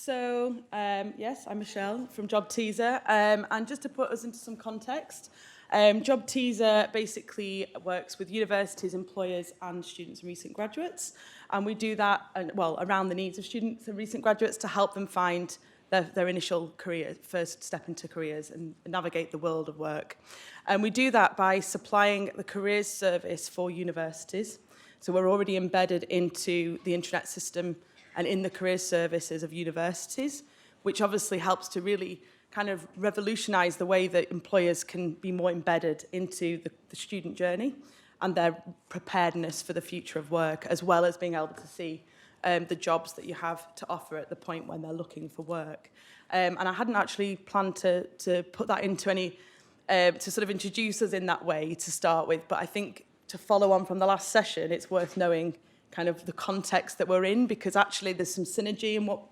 Yes, I'm Michelle from JobTeaser. And just to put us into some context, JobTeaser basically works with universities, employers, and students and recent graduates. And we do that, around the needs of students and recent graduates to help them find their initial career, first step into careers and navigate the world of work. And we do that by supplying the careers service for universities. So we're already embedded into the intranet system and in the career services of universities, which obviously helps to really kind of revolutionize the way that employers can be more embedded into the student journey and their preparedness for the future of work, as well as being able to see the jobs that you have to offer at the point when they're looking for work. And I hadn't actually planned to put that into any, to sort of introduce us in that way to start with, but I think to follow on from the last session, it's worth knowing kind of the context that we're in, because actually there's some synergy in what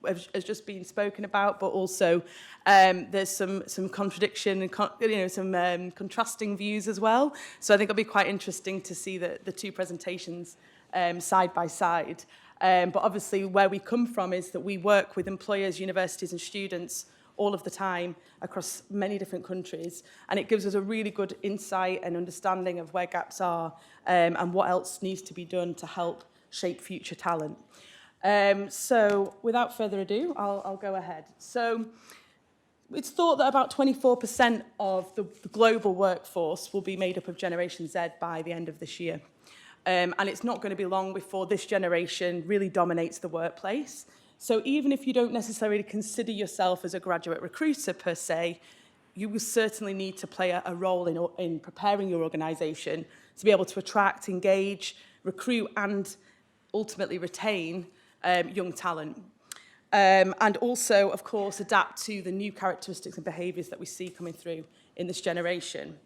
has just been spoken about, but also there's some contradiction and some contrasting views as well. So I think it'll be quite interesting to see the two presentations side by side. But obviously where we come from is that we work with employers, universities and students all of the time across many different countries, and it gives us a really good insight and understanding of where gaps are and what else needs to be done to help shape future talent. So without further ado, I'll go ahead. So it's thought that about 24% of the global workforce will be made up of Generation Z by the end of this year. And it's not going to be long before this generation really dominates the workplace. So even if you don't necessarily consider yourself as a graduate recruiter per se, you will certainly need to play a role in preparing your organisation to be able to attract, engage, recruit and ultimately retain young talent. And also, of course, adapt to the new characteristics and behaviours that we see coming through in this generation.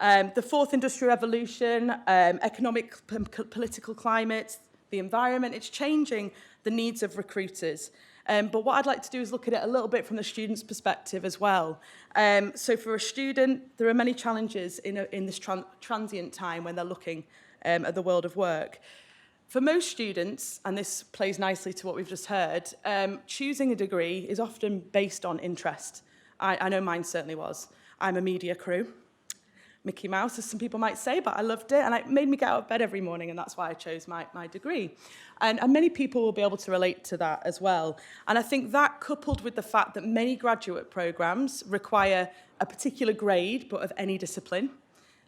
The fourth industrial revolution, economic, political climate, the environment, it's changing the needs of recruiters. But what I'd like to do is look at it a little bit from the student's perspective as well. So for a student, there are many challenges in this transient time when they're looking at the world of work. For most students, and this plays nicely to what we've just heard, choosing a degree is often based on interest. I know mine certainly was. I'm a media crew. Mickey Mouse, as some people might say, but I loved it, and it made me get out of bed every morning, and that's why I chose my degree. And many people will be able to relate to that as well. And I think that, coupled with the fact that many graduate programs require a particular grade, but of any discipline,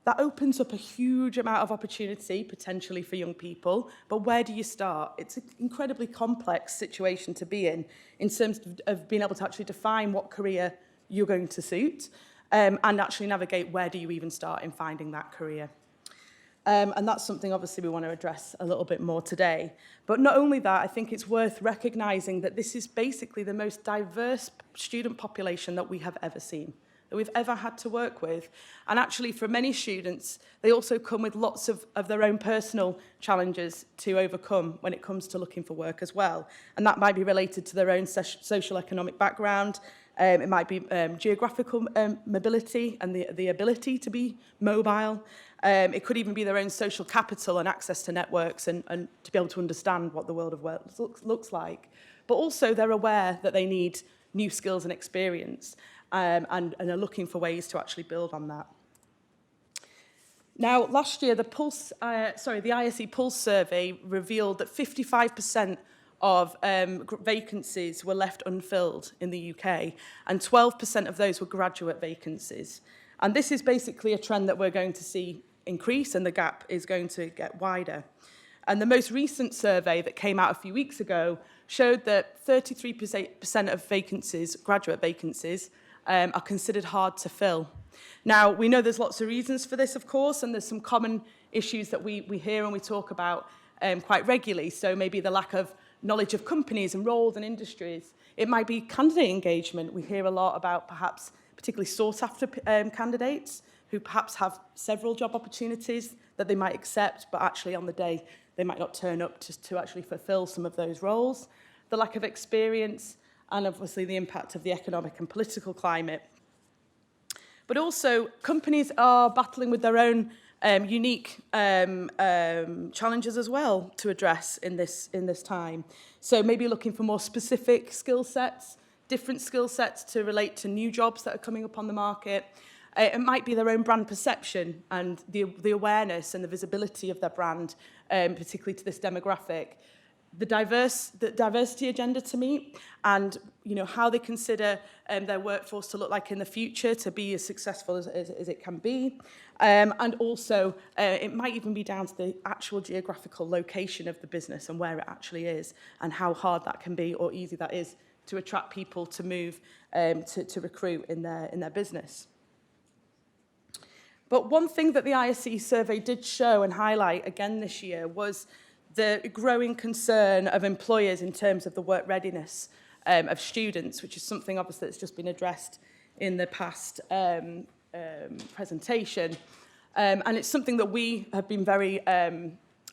that opens up a huge amount of opportunity, potentially, for young people. But where do you start? It's an incredibly complex situation to be in terms of being able to actually define what career you're going to suit, and actually navigate where do you even start in finding that career. And that's something, obviously, we want to address a little bit more today. But not only that, I think it's worth recognising that this is basically the most diverse student population that we have ever seen, that we've ever had to work with. And actually, for many students, they also come with lots of their own personal challenges to overcome when it comes to looking for work as well. And that might be related to their own social economic background. It might be geographical mobility and the ability to be mobile. It could even be their own social capital and access to networks and to be able to understand what the world of work looks like. But also they're aware that they need new skills and experience and are looking for ways to actually build on that. Now, last year, the ISE Pulse survey revealed that 55% of vacancies were left unfilled in the UK, and 12% of those were graduate vacancies. And this is basically a trend that we're going to see increase, and the gap is going to get wider. And the most recent survey that came out a few weeks ago showed that 33% of vacancies, graduate vacancies, are considered hard to fill. Now, we know there's lots of reasons for this, of course, and there's some common issues that we hear and we talk about quite regularly. So maybe the lack of knowledge of companies and roles and industries. It might be candidate engagement. We hear a lot about perhaps particularly sought-after candidates who perhaps have several job opportunities that they might accept, but actually on the day they might not turn up to actually fulfill some of those roles. The lack of experience, and obviously the impact of the economic and political climate. But also, companies are battling with their own unique challenges as well to address in this time. So maybe looking for more specific skill sets, different skill sets to relate to new jobs that are coming up on the market. It might be their own brand perception and the awareness and the visibility of their brand, particularly to this demographic. The diversity agenda to meet, and how they consider their workforce to look like in the future to be as successful as it can be. And also, it might even be down to the actual geographical location of the business and where it actually is, and how hard that can be or easy that is to attract people to move to recruit in their business. But one thing that the ISE survey did show and highlight again this year was the growing concern of employers in terms of the work readiness of students, which is something obviously that's just been addressed in the past presentation. And it's something that we have been very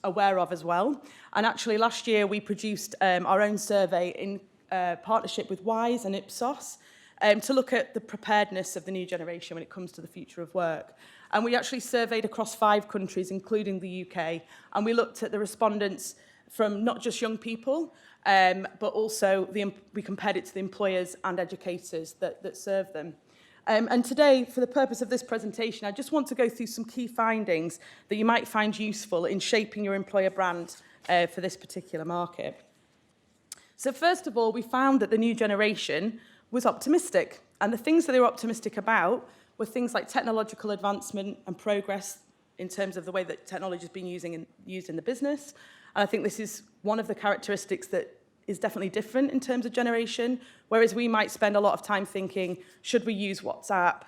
aware of as well. And actually last year we produced our own survey in partnership with WISE and Ipsos to look at the preparedness of the new generation when it comes to the future of work. And we actually surveyed across 5 countries, including the UK, and we looked at the respondents from not just young people, but also we compared it to the employers and educators that serve them. And today, for the purpose of this presentation, I just want to go through some key findings that you might find useful in shaping your employer brand for this particular market. So first of all, we found that the new generation was optimistic, and the things that they were optimistic about were things like technological advancement and progress in terms of the way that technology is being used in the business. And I think this is one of the characteristics that is definitely different in terms of generation, whereas we might spend a lot of time thinking, should we use WhatsApp,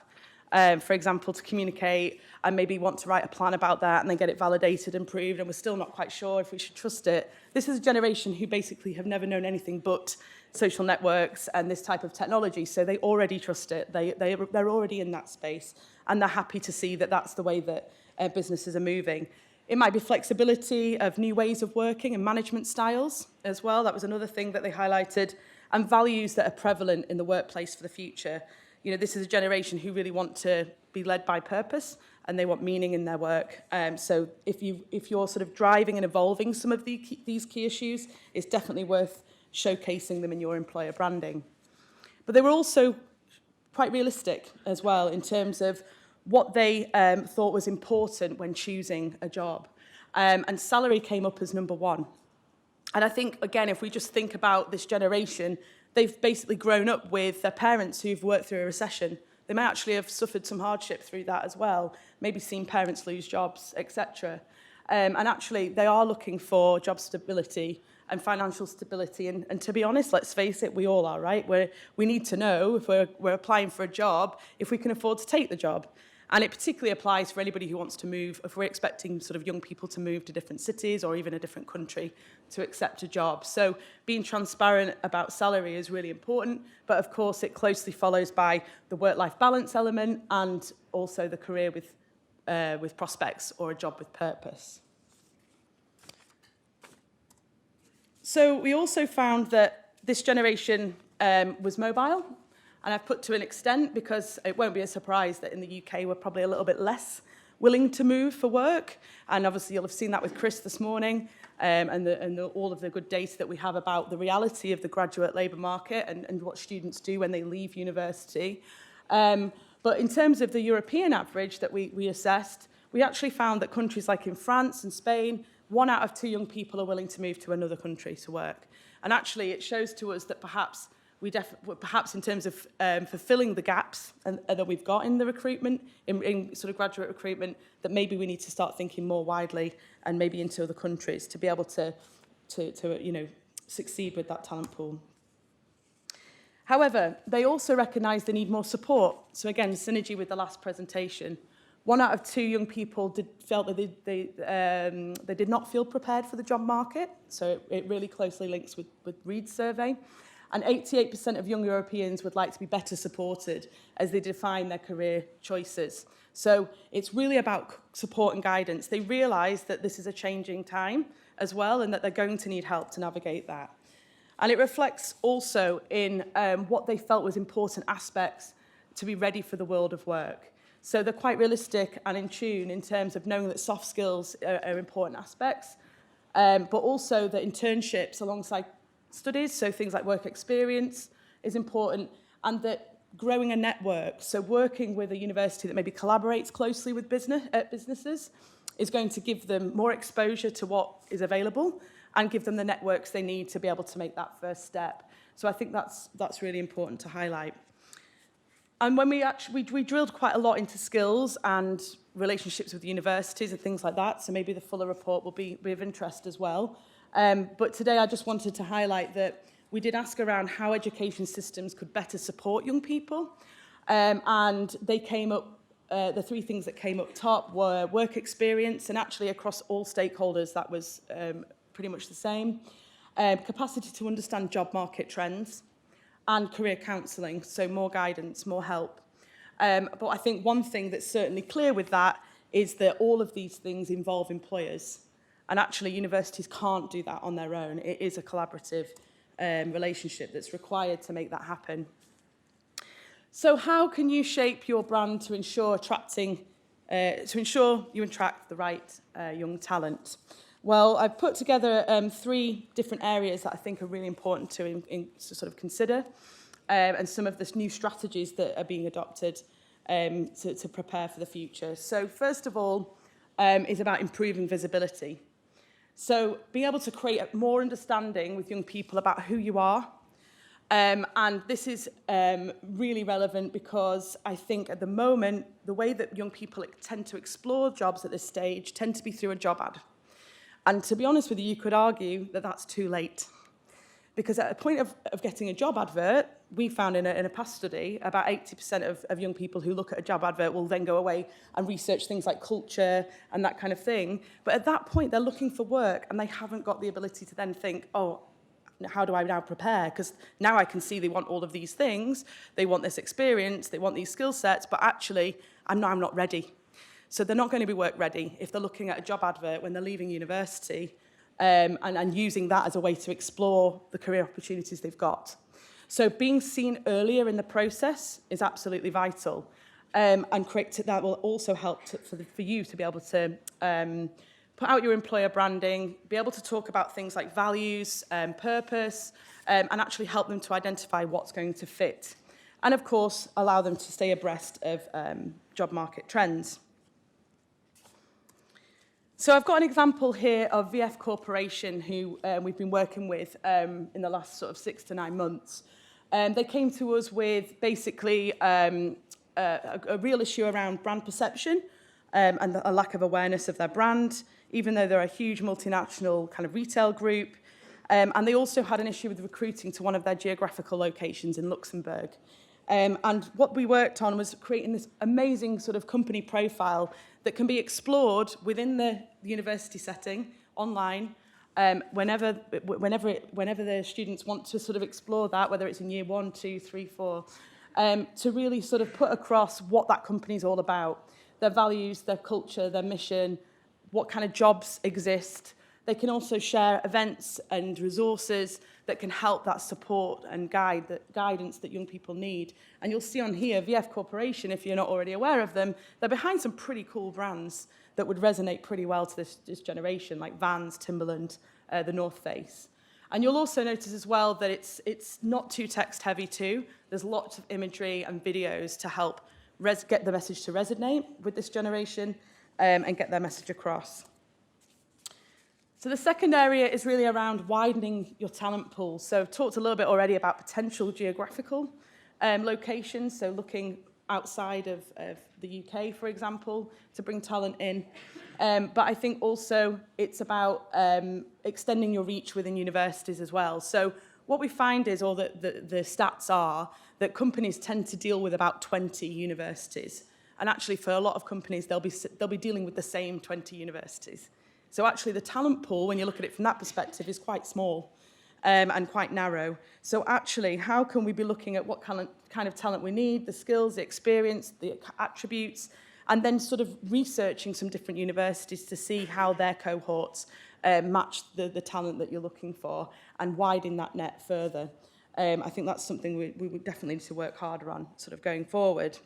for example, to communicate, and maybe want to write a plan about that and then get it validated and proved, and we're still not quite sure if we should trust it. This is a generation who basically have never known anything but social networks and this type of technology, so they already trust it. They're already in that space, and they're happy to see that that's the way that businesses are moving. It might be flexibility of new ways of working and management styles as well. That was another thing that they highlighted, and values that are prevalent in the workplace for the future. This is a generation who really want to be led by purpose, and they want meaning in their work. So if you're sort of driving and evolving some of these key issues, it's definitely worth showcasing them in your employer branding. But they were also quite realistic as well in terms of what they thought was important when choosing a job. And salary came up as number 1. And I think, again, if we just think about this generation, they've basically grown up with their parents who've worked through a recession. They may actually have suffered some hardship through that as well, maybe seen parents lose jobs, etc. And actually, they are looking for job stability and financial stability. And to be honest, let's face it, we all are, right? We need to know if we're applying for a job, if we can afford to take the job. And it particularly applies for anybody who wants to move, if we're expecting sort of young people to move to different cities or even a different country to accept a job. So being transparent about salary is really important, but of course it closely follows by the work-life balance element and also the career with prospects or a job with purpose. So we also found that this generation was mobile. And I've put to an extent because it won't be a surprise that in the UK we're probably a little bit less willing to move for work. And obviously you'll have seen that with Chris this morning and all of the good data that we have about the reality of the graduate labour market and what students do when they leave university. But in terms of the European average that we assessed, we actually found that countries like in France and Spain, 1 out of 2 young people are willing to move to another country to work. And actually it shows to us that perhaps in terms of fulfilling the gaps that we've got in the recruitment, in sort of graduate recruitment, that maybe we need to start thinking more widely and maybe into other countries to be able to succeed with that talent pool. However, they also recognise they need more support. So again, synergy with the last presentation. 1 out of 2 young people felt that they did not feel prepared for the job market. So it really closely links with Reed's survey. And 88% of young Europeans would like to be better supported as they define their career choices. So it's really about support and guidance. They realise that this is a changing time as well and that they're going to need help to navigate that. And it reflects also in what they felt was important aspects to be ready for the world of work. So they're quite realistic and in tune in terms of knowing that soft skills are important aspects, but also that internships alongside studies, so things like work experience is important, and that growing a network, so working with a university that maybe collaborates closely with businesses, is going to give them more exposure to what is available and give them the networks they need to be able to make that first step. So I think that's really important to highlight. And when we drilled quite a lot into skills and relationships with universities and things like that, so maybe the fuller report will be of interest as well. But today I just wanted to highlight that we did ask around how education systems could better support young people. And they came up, the three things that came up top were work experience, and actually across all stakeholders that was pretty much the same. Capacity to understand job market trends, and career counselling, so more guidance, more help. But I think one thing that's certainly clear with that is that all of these things involve employers. And actually, universities can't do that on their own. It is a collaborative relationship that's required to make that happen. So how can you shape your brand to ensure you attract the right young talent? Well, I've put together three different areas that I think are really important to sort of consider, and some of the new strategies that are being adopted to prepare for the future. So first of all is about improving visibility. So being able to create more understanding with young people about who you are. And this is really relevant because I think at the moment, the way that young people tend to explore jobs at this stage tend to be through a job ad. And to be honest with you could argue that that's too late. Because at the point of getting a job advert, we found in a past study, about 80% of young people who look at a job advert will then go away and research things like culture and that kind of thing. But at that point, they're looking for work and they haven't got the ability to then think, oh, how do I now prepare? Because now I can see they want all of these things, they want this experience, they want these skill sets, but actually, I'm not ready. So they're not going to be work ready if they're looking at a job advert when they're leaving university and using that as a way to explore the career opportunities they've got. So being seen earlier in the process is absolutely vital. And that will also help for you to be able to put out your employer branding, be able to talk about things like values, purpose, and actually help them to identify what's going to fit. And of course, allow them to stay abreast of job market trends. So I've got an example here of VF Corporation, who we've been working with in the last sort of 6 to 9 months. They came to us with basically a real issue around brand perception and a lack of awareness of their brand, even though they're a huge multinational kind of retail group. And they also had an issue with recruiting to one of their geographical locations in Luxembourg. And what we worked on was creating this amazing sort of company profile that can be explored within the university setting, online, whenever the students want to sort of explore that, whether it's in year 1, 2, 3, 4, to really sort of put across what that company is all about, their values, their culture, their mission, what kind of jobs exist. They can also share events and resources that can help that support and guidance that young people need. And you'll see on here, VF Corporation, if you're not already aware of them, they're behind some pretty cool brands that would resonate pretty well to this generation, like Vans, Timberland, the North Face. And you'll also notice as well that it's not too text heavy too. There's lots of imagery and videos to help get the message to resonate with this generation and get their message across. So the second area is really around widening your talent pool. So I've talked a little bit already about potential geographical locations, so looking outside of the UK, for example, to bring talent in. But I think also it's about extending your reach within universities as well. So what we find is, or the stats are, that companies tend to deal with about 20 universities. And actually, for a lot of companies, they'll be dealing with the same 20 universities. So actually, the talent pool, when you look at it from that perspective, is quite small and quite narrow. So actually, how can we be looking at what kind of talent we need, the skills, the experience, the attributes, and then sort of researching some different universities to see how their cohorts match the talent that you're looking for and widen that net further. I think that's something we would definitely need to work harder on sort of going forward.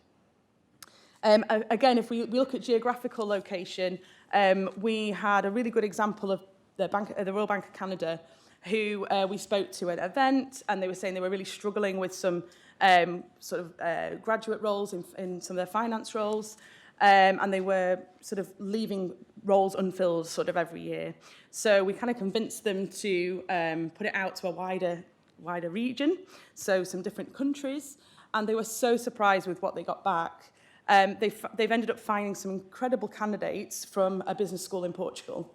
Again, if we look at geographical location, we had a really good example of the Royal Bank of Canada, who we spoke to at an event, and they were saying they were really struggling with some graduate roles in some of their finance roles, and they were sort of leaving roles unfilled sort of every year. So we kind of convinced them to put it out to a wider region, so some different countries, and they were so surprised with what they got back. They've ended up finding some incredible candidates from a business school in Portugal,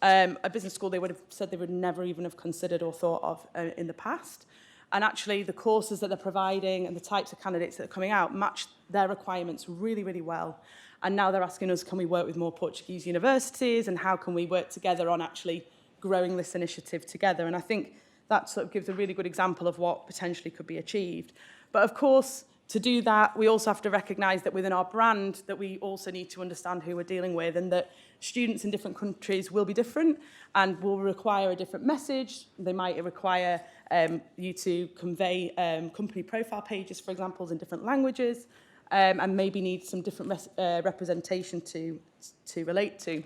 a business school they would have said they would never even have considered or thought of in the past. And actually, the courses that they're providing and the types of candidates that are coming out match their requirements really, really well. And now they're asking us, can we work with more Portuguese universities, and how can we work together on actually growing this initiative together? And I think that sort of gives a really good example of what potentially could be achieved. But of course, to do that, we also have to recognise that within our brand, that we also need to understand who we're dealing with, and that students in different countries will be different and will require a different message. They might require you to convey company profile pages, for example, in different languages, and maybe need some different representation to relate to.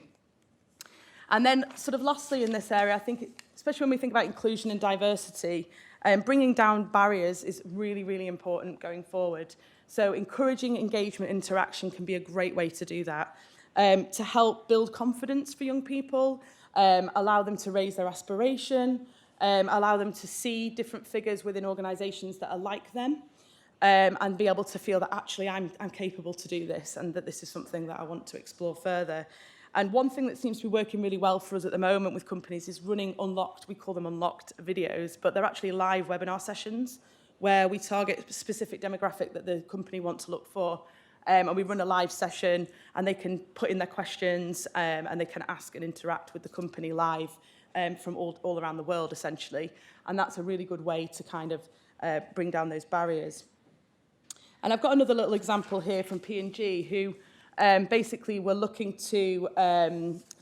And then sort of lastly in this area, I think, especially when we think about inclusion and diversity, bringing down barriers is really, really important going forward. So encouraging engagement, interaction can be a great way to do that. To help build confidence for young people, allow them to raise their aspiration, allow them to see different figures within organisations that are like them, and be able to feel that actually I'm capable to do this, and that this is something that I want to explore further. And one thing that seems to be working really well for us at the moment with companies is running unlocked, we call them unlocked videos, but they're actually live webinar sessions where we target a specific demographic that the company wants to look for. And we run a live session, and they can put in their questions, and they can ask and interact with the company live from all around the world, essentially. And that's a really good way to kind of bring down those barriers. And I've got another little example here from P&G, who basically were looking to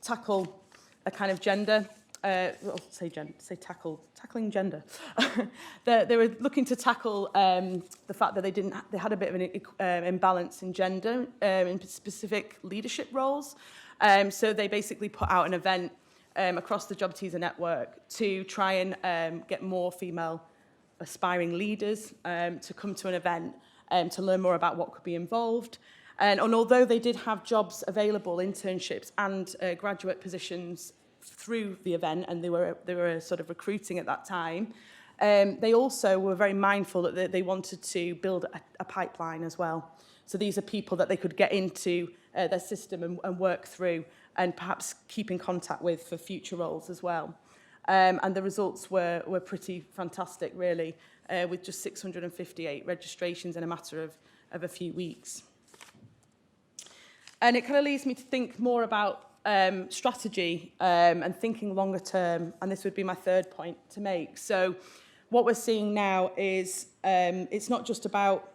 tackle a kind of gender, tackling gender. They were looking to tackle the fact that they had a bit of an imbalance in gender in specific leadership roles. So they basically put out an event across the JobTeaser network to try and get more female aspiring leaders to come to an event to learn more about what could be involved. And although they did have jobs available, internships and graduate positions through the event, and they were sort of recruiting at that time, they also were very mindful that they wanted to build a pipeline as well. So these are people that they could get into their system and work through, and perhaps keep in contact with for future roles as well. And the results were pretty fantastic, really, with just 658 registrations in a matter of a few weeks. And it kind of leads me to think more about strategy and thinking longer term, and this would be my third point to make. So what we're seeing now is it's not just about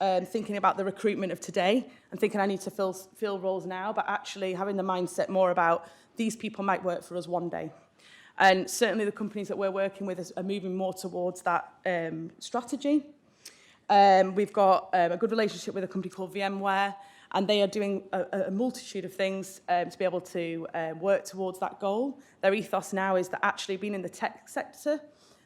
thinking about the recruitment of today and thinking I need to fill roles now, but actually having the mindset more about these people might work for us one day. And certainly the companies that we're working with are moving more towards that strategy. We've got a good relationship with a company called VMware, and they are doing a multitude of things to be able to work towards that goal. Their ethos now is that actually being in the tech sector,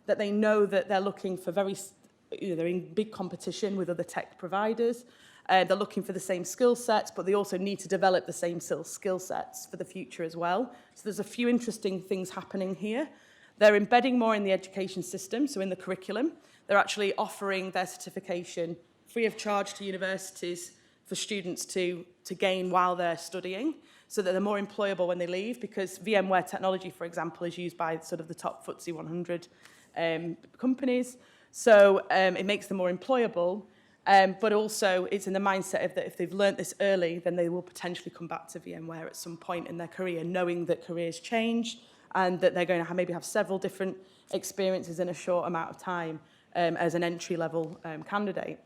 that they know that they're looking for they're in big competition with other tech providers. They're looking for the same skill sets, but they also need to develop the same skill sets for the future as well. So there's a few interesting things happening here. They're embedding more in the education system, so in the curriculum. They're actually offering their certification free of charge to universities for students to gain while they're studying, so that they're more employable when they leave, because VMware technology, for example, is used by sort of the top FTSE 100 companies. So it makes them more employable, but also it's in the mindset of that if they've learnt this early, then they will potentially come back to VMware at some point in their career, knowing that careers change and that they're going to maybe have several different experiences in a short amount of time as an entry-level candidate.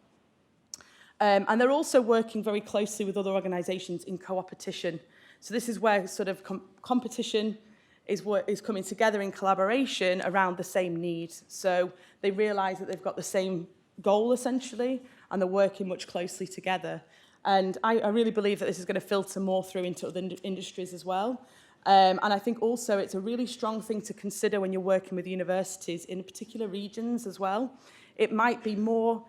And they're also working very closely with other organisations in co-opetition. So this is where sort of competition is coming together in collaboration around the same need. So they realise that they've got the same goal, essentially, and they're working much closely together. And I really believe that this is going to filter more through into other industries as well. And I think also it's a really strong thing to consider when you're working with universities in particular regions as well. It might be more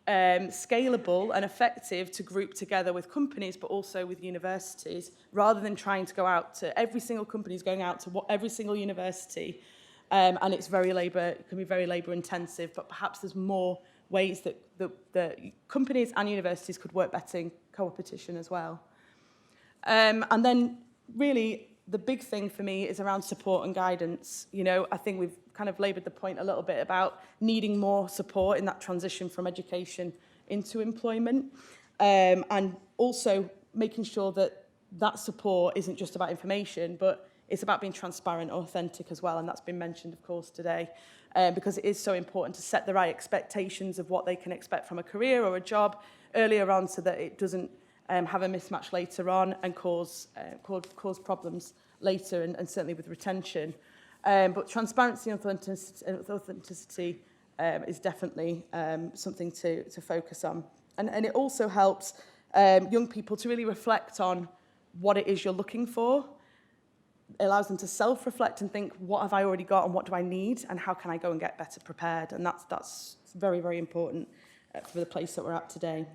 scalable and effective to group together with companies, but also with universities, rather than trying to go out to every single company is going out to every single university. And it can be very labour intensive, but perhaps there's more ways that the companies and universities could work better in competition as well. And then really the big thing for me is around support and guidance. You know, I think we've kind of laboured the point a little bit about needing more support in that transition from education into employment, and also making sure that that support isn't just about information, but it's about being transparent, authentic as well, and that's been mentioned, of course, today, because it is so important to set the right expectations of what they can expect from a career or a job earlier on, so that it doesn't have a mismatch later on and cause problems later, and certainly with retention. But transparency and authenticity is definitely something to focus on. And it also helps young people to really reflect on what it is you're looking for. It allows them to self-reflect and think, what have I already got and what do I need and how can I go and get better prepared? And that's very, very important for the place that we're at today.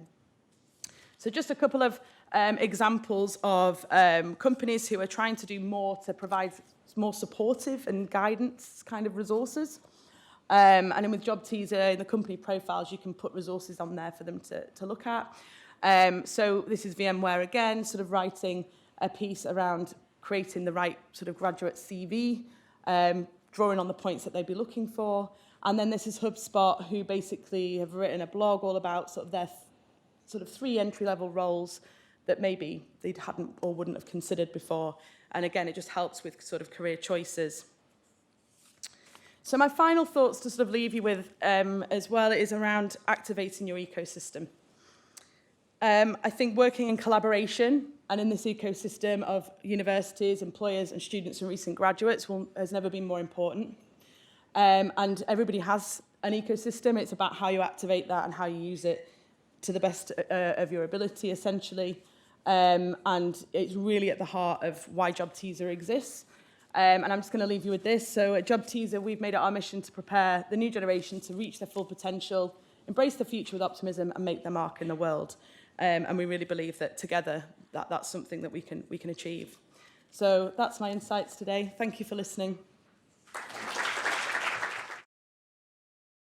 So just a couple of examples of companies who are trying to do more to provide more supportive and guidance kind of resources. And then with JobTeaser, in the company profiles, you can put resources on there for them to look at. So this is VMware again, sort of writing a piece around creating the right sort of graduate CV, drawing on the points that they'd be looking for. And then this is HubSpot, who basically have written a blog all about sort of their sort of 3 entry-level roles that maybe they hadn't or wouldn't have considered before. And again, it just helps with sort of career choices. So my final thoughts to sort of leave you with as well is around activating your ecosystem. I think working in collaboration and in this ecosystem of universities, employers and students and recent graduates has never been more important. And everybody has an ecosystem. It's about how you activate that and how you use it to the best of your ability, essentially. And it's really at the heart of why JobTeaser exists. And I'm just going to leave you with this. So at JobTeaser, we've made it our mission to prepare the new generation to reach their full potential, embrace the future with optimism, and make their mark in the world. And we really believe that together, that's something that we can achieve. So that's my insights today. Thank you for listening.